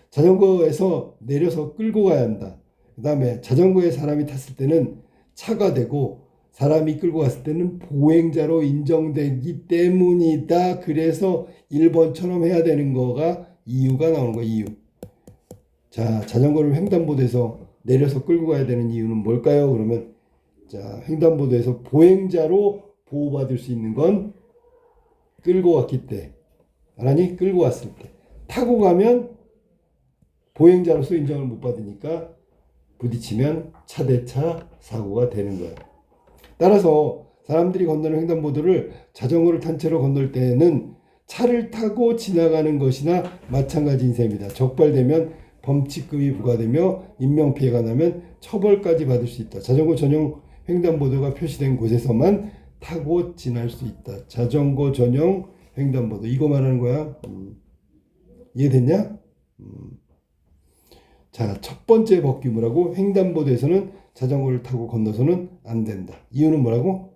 자전거에서 내려서 끌고 가야 한다. 그 다음에 자전거에 사람이 탔을 때는 차가 되고 사람이 끌고 갔을 때는 보행자로 인정되기 때문이다. 그래서 1번처럼 해야 되는 거가 이유가 나오는 거야. 이유. 자, 자전거를 횡단보도에서 내려서 끌고 가야 되는 이유는 뭘까요? 그러면 자, 횡단보도에서 보행자로 보호받을 수 있는 건 끌고 왔기 때, 알았니? 끌고 왔을 때. 타고 가면 보행자로서 인정을 못 받으니까 부딪히면 차대차 사고가 되는 거야. 따라서 사람들이 건너는 횡단보도를 자전거를 탄 채로 건널 때는 차를 타고 지나가는 것이나 마찬가지인 셈이다. 적발되면 범칙금이 부과되며 인명피해가 나면 처벌까지 받을 수 있다. 자전거 전용 횡단보도가 표시된 곳에서만 타고 지날 수 있다. 자전거 전용 횡단보도. 이거 말하는 거야. 이해됐냐? 자, 첫 번째 법규 뭐라고? 횡단보도에서는 자전거를 타고 건너서는 안 된다. 이유는 뭐라고?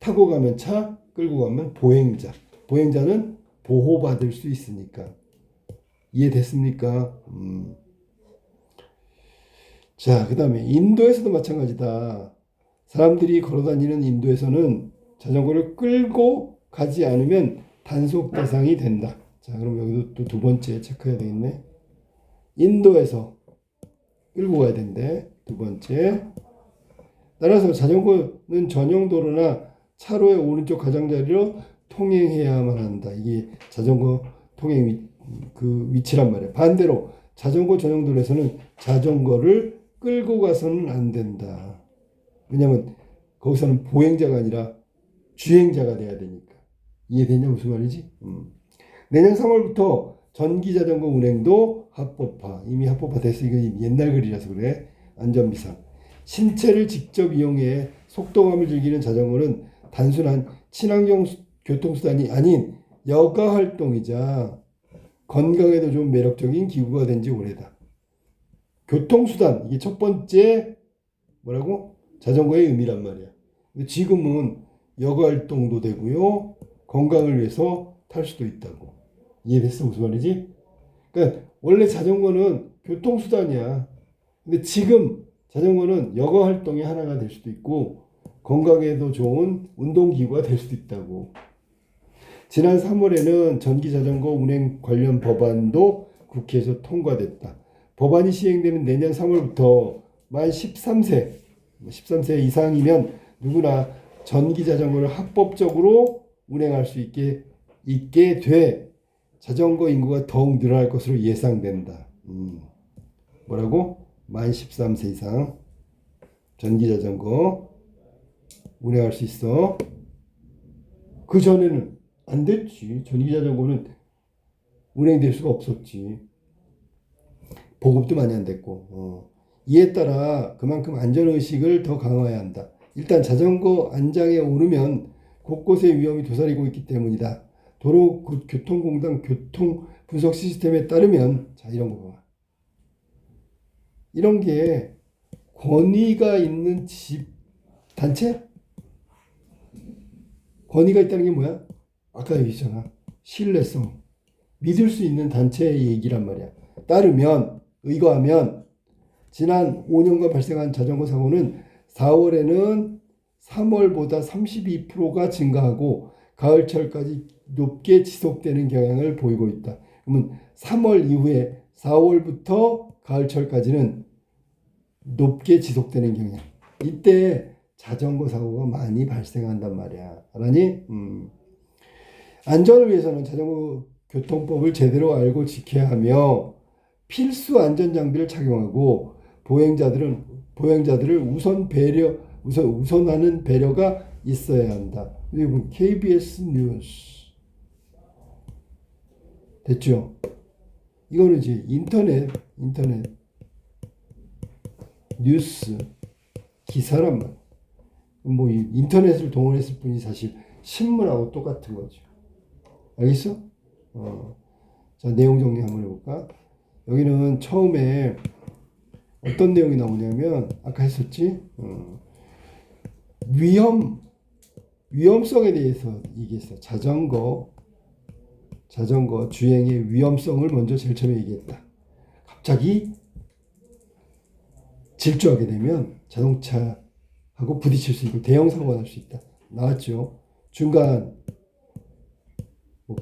타고 가면 차, 끌고 가면 보행자. 보행자는 보호받을 수 있으니까. 이해됐습니까? 자, 그 다음에 인도에서도 마찬가지다. 사람들이 걸어다니는 인도에서는 자전거를 끌고 가지 않으면 단속 대상이 된다. 자, 그럼 여기도 또 두 번째 체크해야 되겠네. 인도에서 끌고 가야 된대. 두 번째. 따라서 자전거는 전용 도로나 차로의 오른쪽 가장자리로 통행해야만 한다. 이게 자전거 통행 그 위치란 말이야. 반대로 자전거 전용 도로에서는 자전거를 끌고 가서는 안 된다. 왜냐면 거기서는 보행자가 아니라 주행자가 돼야 되니까. 이해되냐 무슨 말이지? 내년 3월부터 전기자전거 운행도 합법화. 이미 합법화 됐어. 이거 옛날 글이라서 그래. 안전비상. 신체를 직접 이용해 속도감을 즐기는 자전거는 단순한 친환경 교통수단이 아닌 여가활동이자 건강에도 좀 매력적인 기구가 된 지 오래다. 교통수단. 이게 첫 번째 뭐라고? 자전거의 의미란 말이야. 지금은 여가활동도 되고요. 건강을 위해서 탈 수도 있다고. 이해됐어? 무슨 말이지? 그러니까 원래 자전거는 교통수단이야. 근데 지금 자전거는 여가활동의 하나가 될 수도 있고 건강에도 좋은 운동기구가 될 수도 있다고. 지난 3월에는 전기자전거 운행 관련 법안도 국회에서 통과됐다. 법안이 시행되는 내년 3월부터 만 13세 이상이면 누구나 전기자전거를 합법적으로 운행할 수 있게 돼 자전거 인구가 더욱 늘어날 것으로 예상된다. 뭐라고? 만 13세 이상 전기자전거 운행할 수 있어. 그 전에는 안 됐지. 전기자전거는 운행될 수가 없었지. 보급도 많이 안 됐고. 이에 따라 그만큼 안전의식을 더 강화해야 한다. 일단 자전거 안장에 오르면 곳곳에 위험이 도사리고 있기 때문이다. 도로교통공단 교통분석 시스템에 따르면 자 이런 거 봐. 이런 게 권위가 있는 집 단체? 권위가 있다는 게 뭐야? 아까 얘기했잖아. 신뢰성. 믿을 수 있는 단체의 얘기란 말이야. 의거하면 지난 5년간 발생한 자전거 사고는 4월에는 3월보다 32%가 증가하고 가을철까지 높게 지속되는 경향을 보이고 있다. 그러면 3월 이후에 4월부터 가을철까지는 높게 지속되는 경향. 이때 자전거 사고가 많이 발생한단 말이야. 알았니? 안전을 위해서는 자전거 교통법을 제대로 알고 지켜야 하며 필수 안전장비를 착용하고 보행자들을 우선하는 배려가 있어야 한다. 그리고 KBS 뉴스 됐죠? 이거는 이제 인터넷 뉴스 기사란 말. 뭐 인터넷을 동원했을 뿐이 사실 신문하고 똑같은 거죠. 알겠어? 자, 내용 정리 한번 해볼까? 여기는 처음에 어떤 내용이 나오냐면 아까 했었지? 위험성에 대해서 얘기했어. 자전거 주행의 위험성을 먼저 제일 처음에 얘기했다. 갑자기 질주하게 되면 자동차하고 부딪힐 수 있고 대형 사고가 날 수 있다. 나왔죠. 중간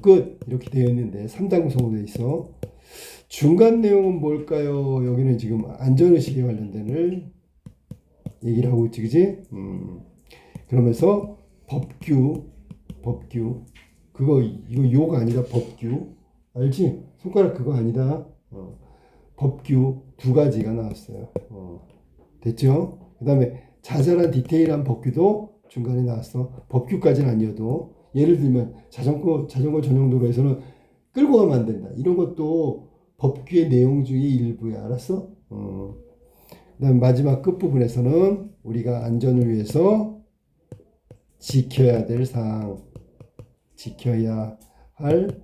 끝 이렇게 되어 있는데 3단 구성으로 되어 있어. 중간 내용은 뭘까요? 여기는 지금 안전의식에 관련된 얘기를 하고 있지, 그지? 그러면서 법규 이거 욕 아니다. 법규 알지? 손가락 그거 아니다. 법규 두 가지가 나왔어요. 됐죠? 그 다음에 자잘한 디테일한 법규도 중간에 나왔어. 법규까지는 아니어도 예를 들면 자전거 전용 도로에서는 끌고 가면 안 된다. 이런 것도 법규의 내용 중의 일부야. 알았어? 그 다음에 마지막 끝부분에서는 우리가 안전을 위해서 지켜야 할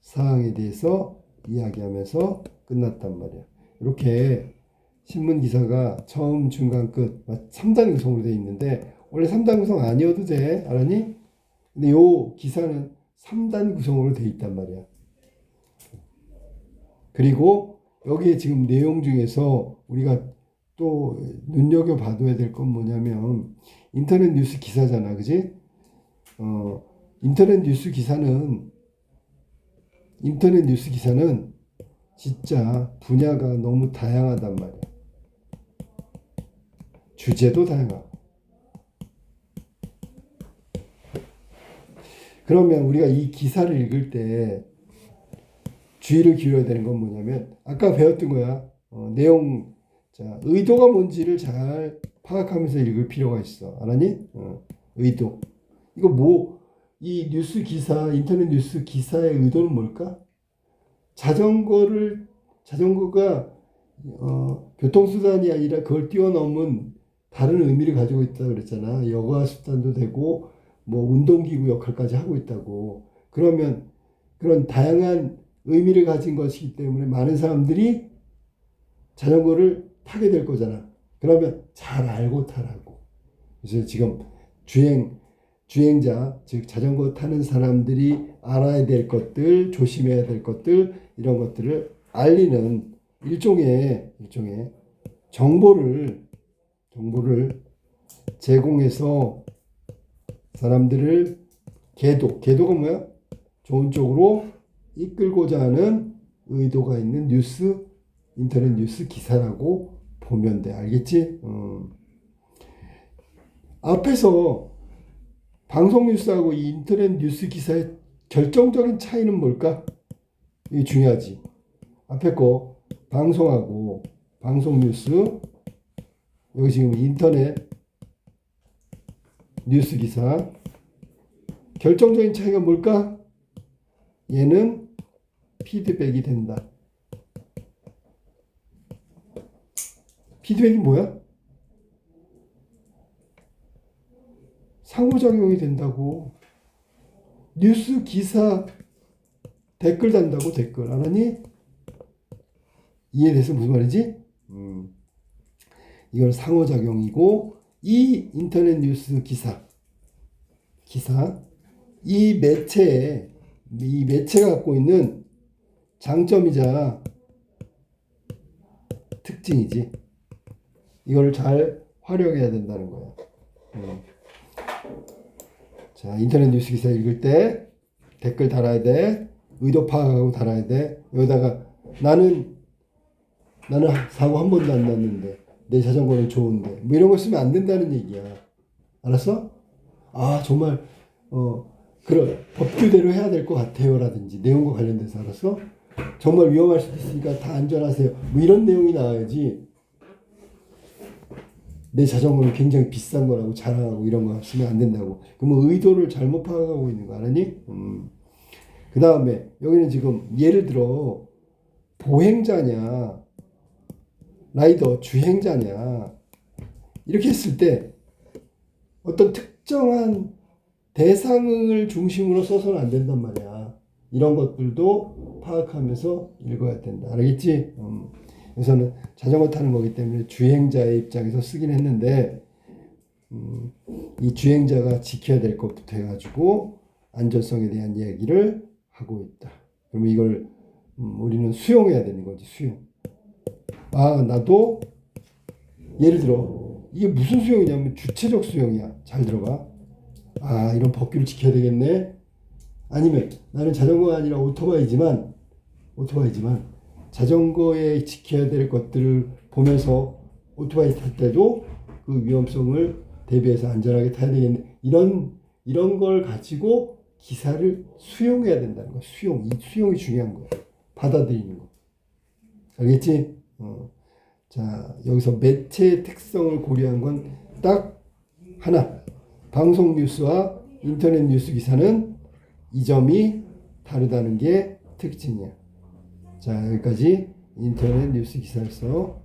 사항에 대해서 이야기하면서 끝났단 말이야. 이렇게 신문 기사가 처음, 중간, 끝 3단 구성으로 되어 있는데 원래 3단 구성 아니어도 돼. 알았니? 근데 요 기사는 3단 구성으로 되어 있단 말이야. 그리고 여기에 지금 내용 중에서 우리가 또 눈여겨봐둬야 될 건 뭐냐면 인터넷 뉴스 기사잖아. 그지? 인터넷 뉴스 기사는 진짜 분야가 너무 다양하단 말이야. 주제도 다양하고. 그러면 우리가 이 기사를 읽을 때 주의를 기울여야 되는 건 뭐냐면 아까 배웠던 거야. 내용 의도가 뭔지를 잘 파악하면서 읽을 필요가 있어. 알았니? 의도. 이거 이 뉴스 기사, 인터넷 뉴스 기사의 의도는 뭘까? 자전거가 교통수단이 아니라 그걸 뛰어넘은 다른 의미를 가지고 있다고 그랬잖아. 여가 수단도 되고 뭐 운동기구 역할까지 하고 있다고. 그러면 그런 다양한 의미를 가진 것이기 때문에 많은 사람들이 자전거를 타게 될 거잖아. 그러면 잘 알고 타라고. 그래서 지금 주행자, 즉 자전거 타는 사람들이 알아야 될 것들, 조심해야 될 것들, 이런 것들을 알리는 일종의 정보를 제공해서 사람들을 계도가 뭐야? 좋은 쪽으로 이끌고자 하는 의도가 있는 인터넷 뉴스 기사라고 보면 돼. 알겠지? 앞에서 방송 뉴스하고 이 인터넷 뉴스 기사의 결정적인 차이는 뭘까? 이게 중요하지. 앞에 거 방송하고 방송 뉴스, 여기 지금 인터넷 뉴스 기사 결정적인 차이가 뭘까? 얘는 피드백이 된다. 피드백이 뭐야? 상호작용이 된다고. 뉴스 기사 댓글 단다고. 댓글 알았니? 이해돼서 무슨 말이지? 이건 상호작용이고 이 인터넷 뉴스 기사 이 매체가 갖고 있는 장점이자 특징이지. 이걸 잘 활용해야 된다는 거야. 자, 인터넷 뉴스 기사 읽을 때 댓글 달아야 돼. 의도 파악하고 달아야 돼. 여기다가 나는 사고 한 번도 안 났는데 내 자전거는 좋은데 뭐 이런 거 쓰면 안 된다는 얘기야. 알았어? 아 정말 그런 법규대로 해야 될 것 같아요라든지 내용과 관련돼서. 알았어? 정말 위험할 수도 있으니까 다 안전하세요. 뭐 이런 내용이 나와야지. 내 자전거는 굉장히 비싼 거라고 자랑하고 이런 거 쓰면 안 된다고. 그러면 의도를 잘못 파악하고 있는 거 알았니? 그 다음에 여기는 지금 예를 들어 보행자냐 라이더 주행자냐 이렇게 했을 때 어떤 특정한 대상을 중심으로 써서는 안 된단 말이야. 이런 것들도 파악하면서 읽어야 된다. 알겠지? 그래서는 자전거 타는 거기 때문에 주행자의 입장에서 쓰긴 했는데 이 주행자가 지켜야 될 것부터 해가지고 안전성에 대한 이야기를 하고 있다. 그러면 이걸 우리는 수용해야 되는 거지. 수용. 아 나도 예를 들어 이게 무슨 수용이냐면 주체적 수용이야. 잘 들어봐. 아 이런 법규를 지켜야 되겠네. 아니면 나는 자전거가 아니라 오토바이지만 자전거에 지켜야 될 것들을 보면서 오토바이 탈 때도 그 위험성을 대비해서 안전하게 타야 되겠네. 이런 걸 가지고 기사를 수용해야 된다는 거. 수용. 이 수용이 중요한 거야. 받아들이는 거. 알겠지? 자, 여기서 매체의 특성을 고려한 건 딱 하나. 방송 뉴스와 인터넷 뉴스 기사는 이 점이 다르다는 게 특징이야. 자, 여기까지 인터넷 뉴스 기사였어.